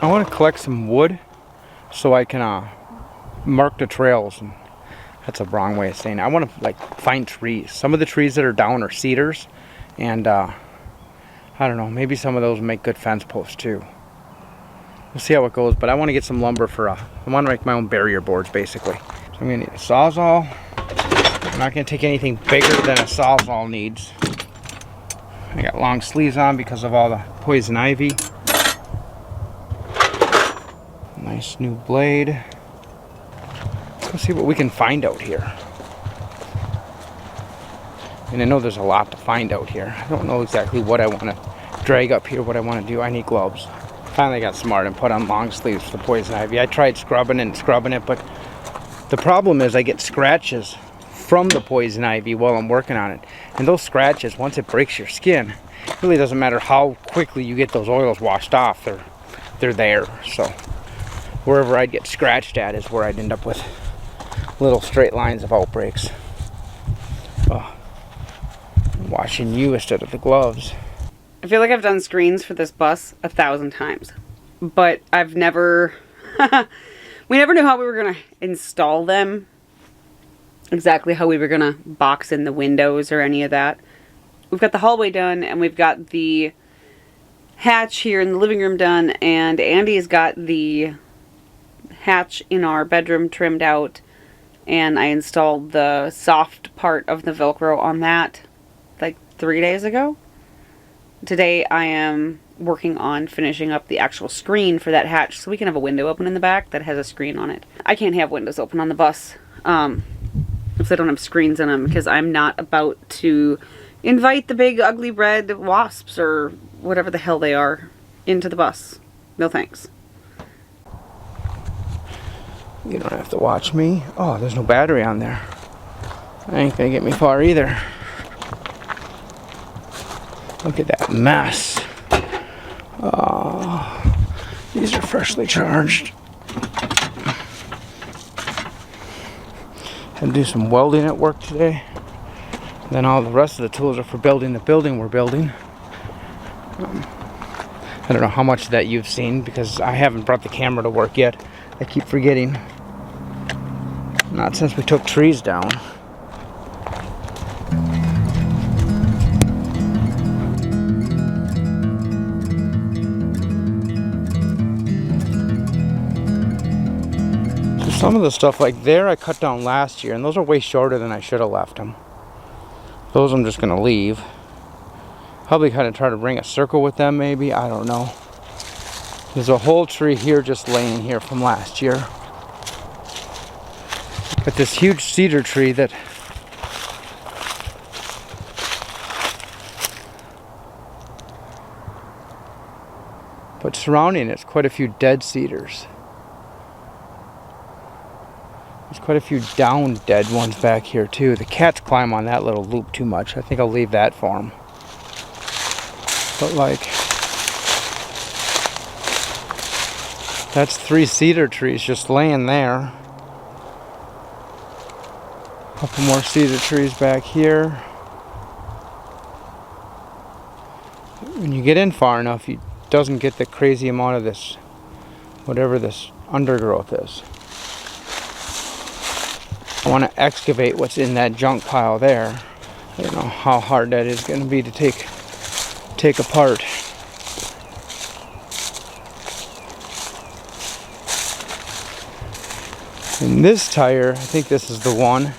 I want to collect some wood so I can mark the trails. And that's a wrong way of saying it. I want to like find trees. Some of the trees that are down are cedars, and I don't know, maybe some of those make good fence posts too. We'll see how it goes, but I want to get some lumber for I want to make my own barrier boards basically. So I'm going to need a sawzall. I'm not going to take anything bigger than a sawzall needs. I got long sleeves on because of all the poison ivy. Nice new blade. Let's see what we can find out here. And I know there's a lot to find out here. I don't know exactly what I want to drag up here, what I want to do. I need gloves. Finally got smart and put on long sleeves for the poison ivy. I tried scrubbing it, but the problem is I get scratches from the poison ivy while I'm working on it. And those scratches, once it breaks your skin, it really doesn't matter how quickly you get those oils washed off, they're there. So wherever I'd get scratched at is where I'd end up with little straight lines of outbreaks. Oh, I'm washing you instead of the gloves. I feel like I've done screens for this bus 1,000 times, but I've never, we never knew how we were going to install them, exactly how we were going to box in the windows or any of that. We've got the hallway done, and we've got the hatch here in the living room done, and Andy's got the hatch in our bedroom trimmed out, and I installed the soft part of the Velcro on that like 3 days ago. Today I am working on finishing up the actual screen for that hatch so we can have a window open in the back that has a screen on it. I can't have windows open on the bus if they don't have screens in them, because I'm not about to invite the big ugly red wasps or whatever the hell they are into the bus. No thanks. You don't have to watch me. Oh, there's no battery on there. That ain't gonna get me far either. Look at that mess. Oh, these are freshly charged. Had to do some welding at work today. Then all the rest of the tools are for building the building we're building. I don't know how much of that you've seen because I haven't brought the camera to work yet. I keep forgetting. Not since we took trees down. Some of the stuff like there I cut down last year, and those are way shorter than I should have left them. Those I'm just going to leave. Probably kind of try to bring a circle with them maybe, I don't know. There's a whole tree here just laying here from last year. But this huge cedar tree that but surrounding it's quite a few dead cedars. There's quite a few down dead ones back here too. The cats climb on that little loop too much. I think I'll leave that for them. But like, that's 3 cedar trees just laying there. A couple more cedar trees back here. When you get in far enough, it doesn't get the crazy amount of this, whatever this undergrowth is. I want to excavate what's in that junk pile there. I don't know how hard that is going to be to take apart. And this tire, I think this is the one.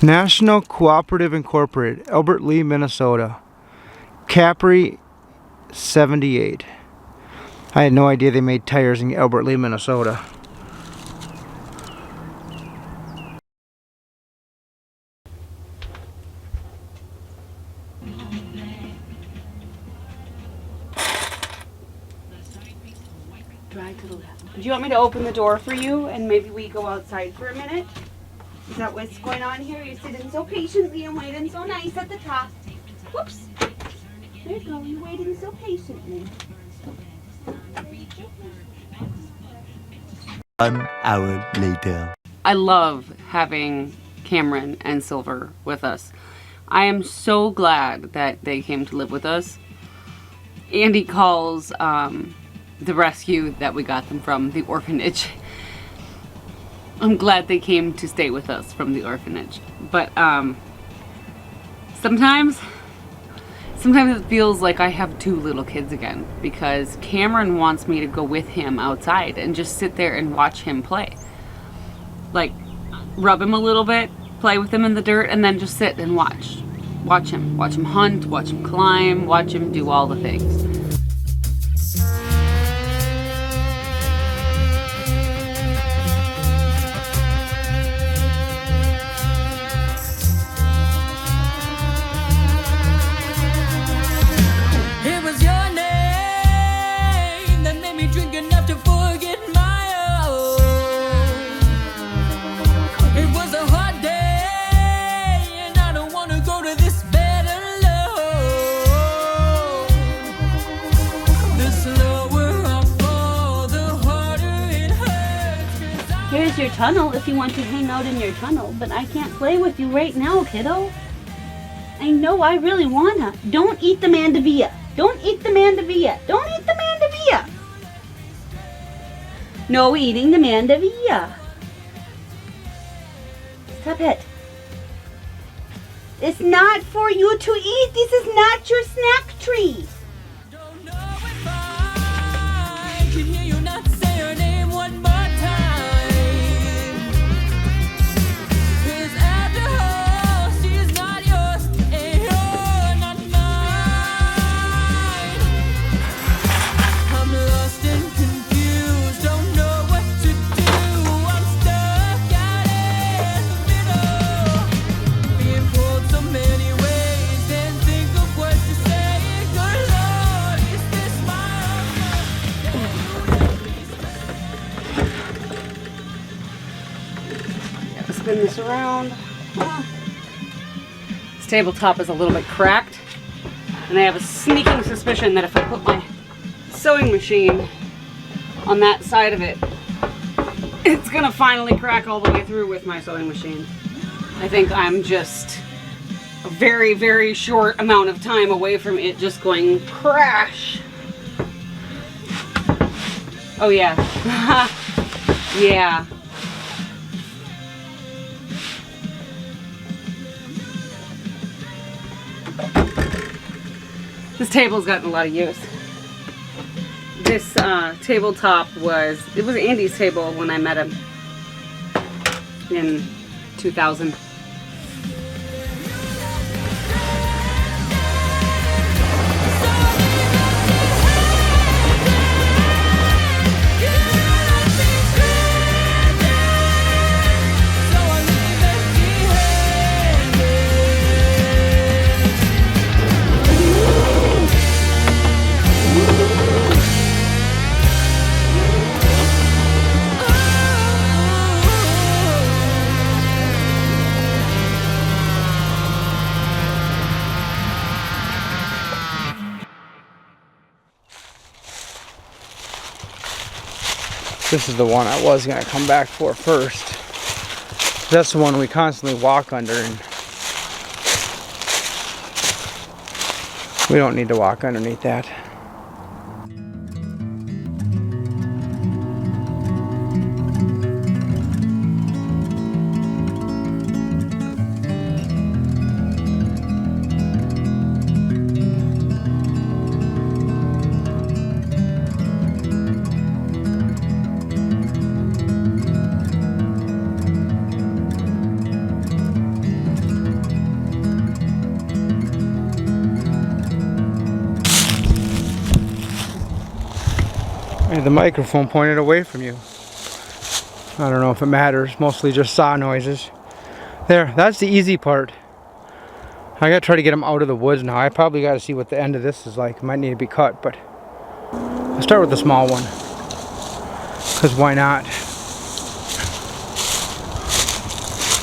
National Cooperative Incorporated, Albert Lee, Minnesota. Capri 78. I had no idea they made tires in Albert Lee, Minnesota. Drive to the left. Do you want me to open the door for you and maybe we go outside for a minute? Is that what's going on here? You're sitting so patiently and waiting so nice at the top. Whoops. There you go. You're waiting so patiently. 1 hour later. I love having Cameron and Silver with us. I am so glad that they came to live with us. Andy calls the rescue that we got them from the orphanage. I'm glad they came to stay with us from the orphanage. But sometimes it feels like I have 2 little kids again, because Cameron wants me to go with him outside and just sit there and watch him play. Like, rub him a little bit, play with him in the dirt, and then just sit and watch. Watch him hunt, watch him climb, watch him do all the things. Here's your tunnel if you want to hang out in your tunnel, but I can't play with you right now, kiddo. I know I really wanna. Don't eat the mandevilla. Don't eat the mandevilla. Don't eat the mandevilla. No eating the mandevilla. Stop it. It's not for you to eat. This is not your snack tree. Don't know if I can hear you not say her name one more time. 'Cause after all, she's not yours and you're not mine. I'm lost and confused, don't know what to do. I'm stuck out in the middle, being pulled so many ways, then think of what to say. Good Lord, is this my Spin this around. This tabletop is a little bit cracked, and I have a sneaking suspicion that if I put my sewing machine on that side of it, it's gonna finally crack all the way through with my sewing machine. I think I'm just a very, very short amount of time away from it just going crash. Oh yeah. Yeah. This table's gotten a lot of use. This tabletop was Andy's table when I met him in 2000. This is the one I was going to come back for first. That's the one we constantly walk under, and we don't need to walk underneath that. I had the microphone pointed away from you. I don't know if it matters, mostly just saw noises. There, that's the easy part. I gotta try to get them out of the woods now. I probably gotta see what the end of this is like. It might need to be cut, but I'll start with the small one. Because why not?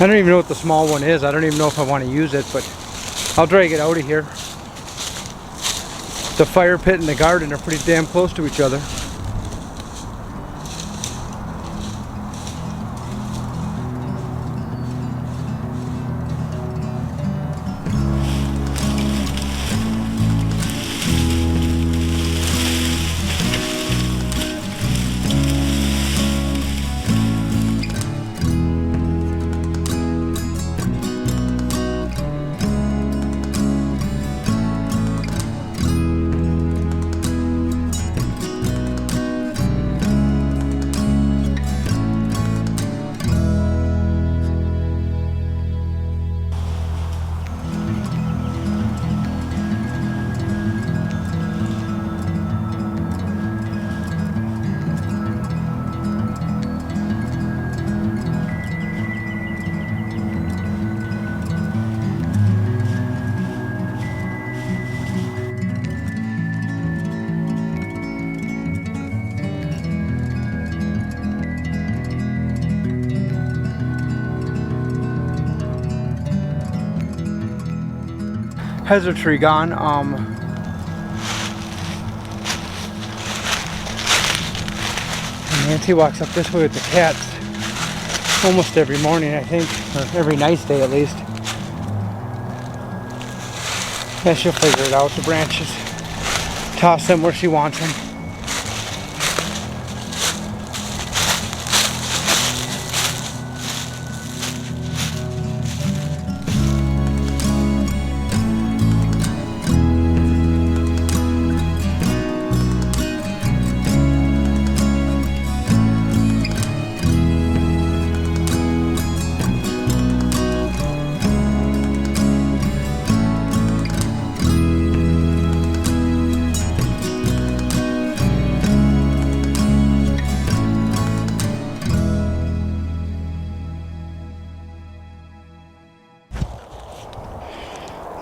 I don't even know what the small one is. I don't even know if I want to use it, but I'll drag it out of here. The fire pit and the garden are pretty damn close to each other. Hezzer tree gone. Nancy walks up this way with the cats almost every morning, I think, or every nice day at least. Yeah, she'll figure it out, the branches. Toss them where she wants them.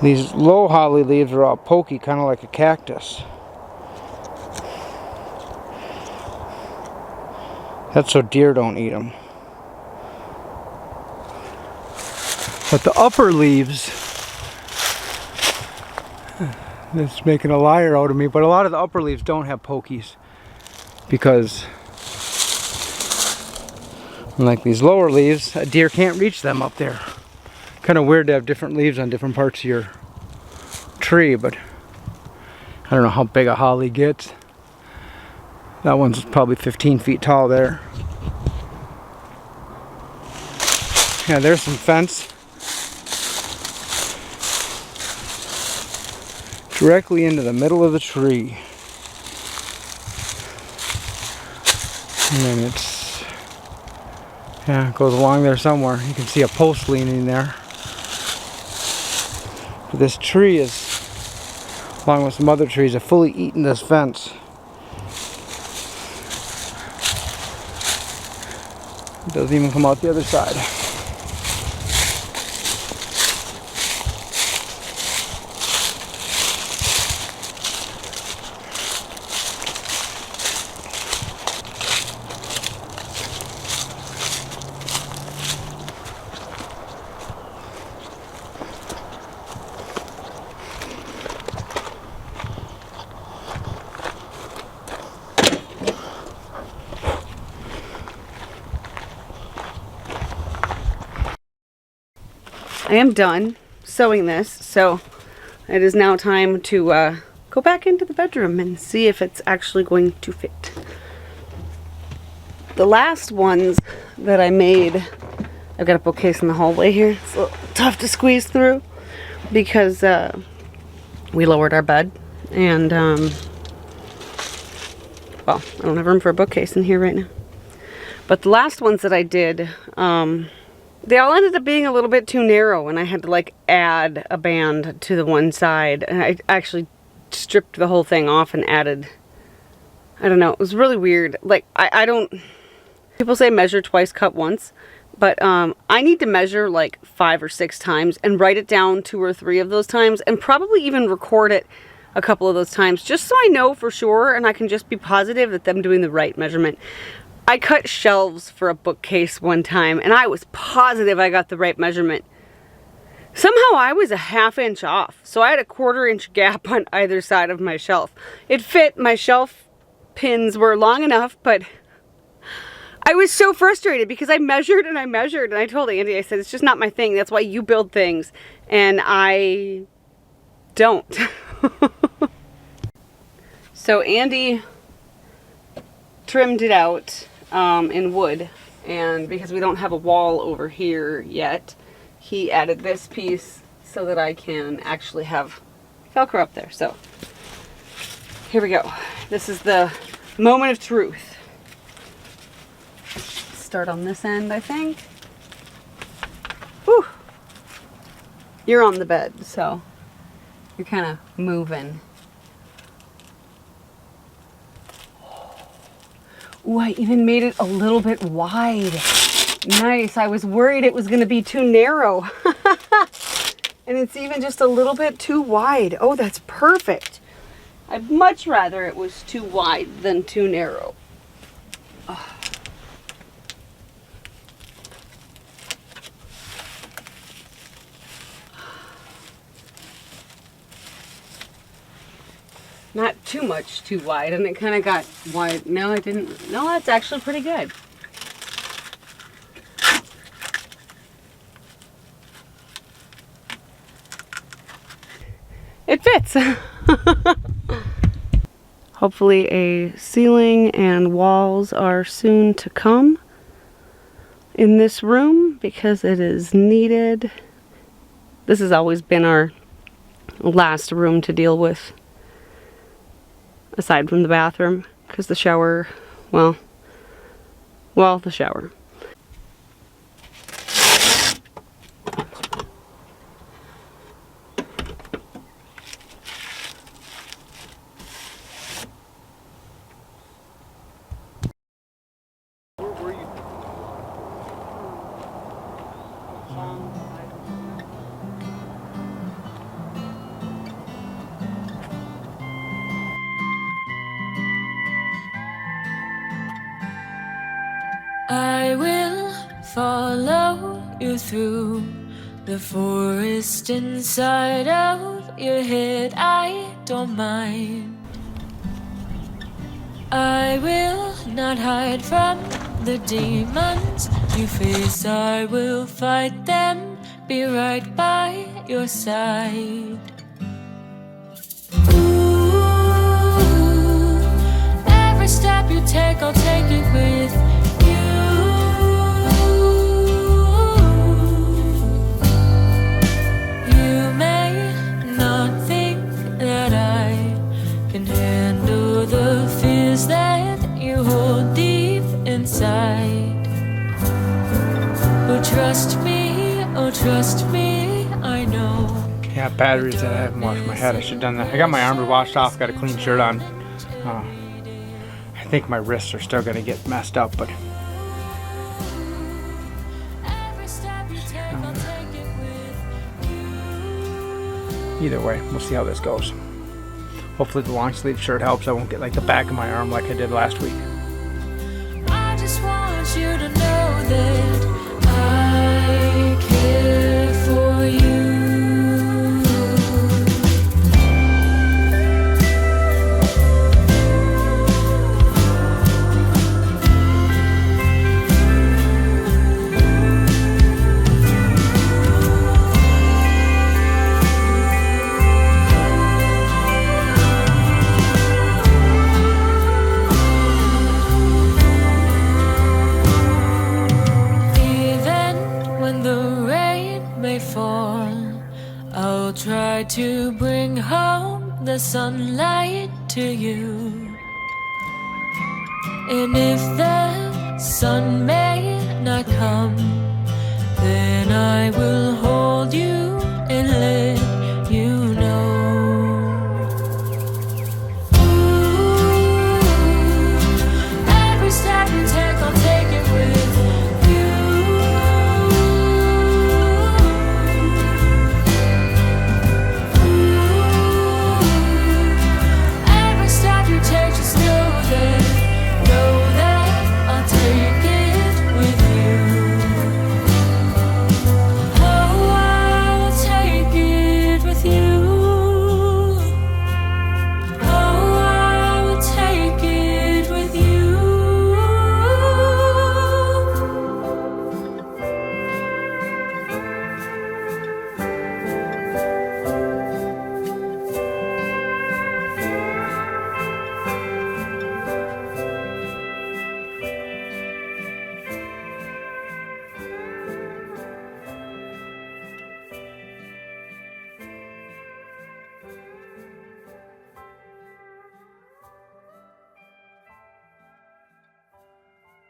These low holly leaves are all pokey, kind of like a cactus. That's so deer don't eat them. But the upper leaves, it's making a liar out of me, but a lot of the upper leaves don't have pokies because unlike these lower leaves, a deer can't reach them up there. Kind of weird to have different leaves on different parts of your tree, but I don't know how big a holly gets. That one's probably 15 feet tall there. Yeah, there's some fence. Directly into the middle of the tree. And then it's, yeah, it goes along there somewhere. You can see a post leaning there. But this tree is, along with some other trees, have fully eaten this fence. It doesn't even come out the other side. I am done sewing this, so it is now time to go back into the bedroom and see if it's actually going to fit. The last ones that I made, I've got a bookcase in the hallway here. It's a little tough to squeeze through because we lowered our bed and, well, I don't have room for a bookcase in here right now. But the last ones that I did, they all ended up being a little bit too narrow, and I had to like add a band to the one side, and I actually stripped the whole thing off and added, I don't know, it was really weird. Like, I don't, people say measure twice, cut once, but I need to measure like 5 or 6 times and write it down 2 or 3 of those times, and probably even record it a couple of those times, just so I know for sure and I can just be positive that I'm doing the right measurement. I cut shelves for a bookcase one time and I was positive I got the right measurement. Somehow I was a ½ inch off, so I had a 1/4 inch gap on either side of my shelf. It fit, my shelf pins were long enough, but I was so frustrated because I measured and I told Andy, I said, it's just not my thing. That's why you build things and I don't. So Andy trimmed it out in wood, and because we don't have a wall over here yet, he added this piece so that I can actually have Velcro up there. So here we go. This is the moment of truth. Start on this end, I think. Whew. You're on the bed, so you're kind of moving. Ooh, I even made it a little bit wide. Nice. I was worried it was going to be too narrow. And it's even just a little bit too wide. Oh, that's perfect. I'd much rather it was too wide than too narrow. Oh. not too much too wide, and it kind of got wide. No, it didn't. No, that's actually pretty good. It fits. Hopefully a ceiling and walls are soon to come in this room because it is needed. This has always been our last room to deal with, aside from the bathroom, because the shower, well, the shower. I will follow you through the forest inside of your head. I don't mind. I will not hide from the demons you face. I will fight them, be right by your side. Ooh, every step you take, I'll take it with you. You may not think that I can handle the fears that you hold deep inside. But trust me, oh trust me, I know. Yeah, batteries that I haven't washed my head. I should have done that. I got my arms washed off, got a clean shirt on. I think my wrists are still gonna get messed up, but either way, we'll see how this goes. Hopefully the long sleeve shirt helps. I won't get like the back of my arm like I did last week. I just want you to know that I care for you. I'll try to bring home the sunlight to you. And if the sun may not come, then I will hold you and live.